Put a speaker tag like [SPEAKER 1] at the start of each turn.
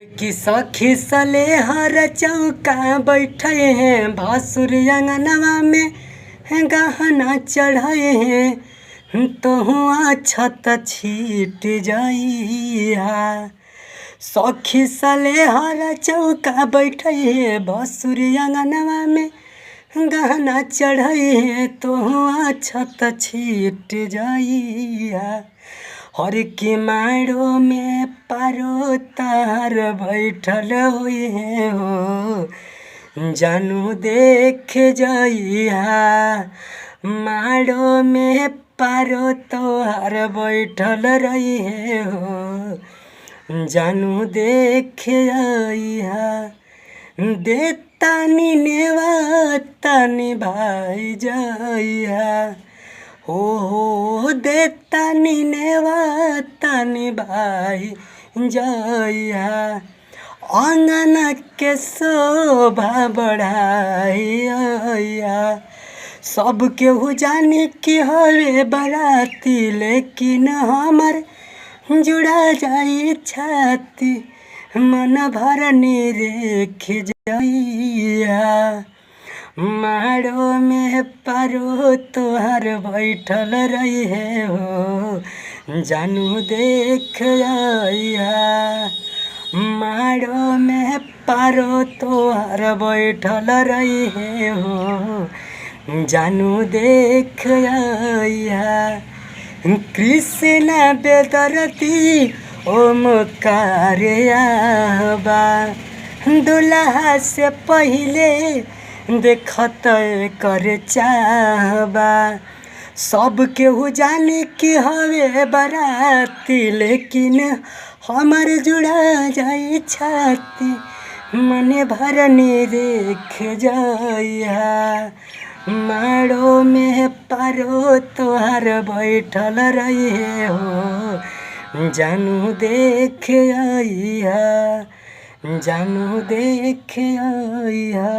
[SPEAKER 1] कि सखी सले हर चौका बैठे हैं भासुर अंगनवा में गहना चढ़े हैं तो हुआ छत छीट जाइया। सखी सले हर चौका बैठे हैं भासुर अंगनवा में गहना चढ़े हैं तो हुआ छत छीट जाइया। हर की माड़ो में पारो तार बैठल हुई है हो जानू देख जाइया। माड़ो में पारो तोहार बैठल रही है हो जानू देख जाइया। देतानी नेवातानी भाई जाइया हो देतानी नेवातानी भाई जाइया। आंगन के शोभा बढ़ाइया सब केहू जाने कि हवे बराती लेकिन हमर जुड़ा जाई छाती मन भर निरेख जाइया। माड़ो में पारो तोहार बैठल रही है हो जानू देख आइया। माड़ो में पारो तोहार बैठल रही है हो जानू देख आइया। कृष्ण बेदरती ओमकार बा दुल्हा से पहले देखत कर चाहबा। सब केहू जाने कि हवे बराती लेकिन हमर जुड़ा जाई छाती मन भर निरेख जाइया। माड़ो में पारो तोहार बैठल रही है हो जानू देख आइया जानू देख आइया।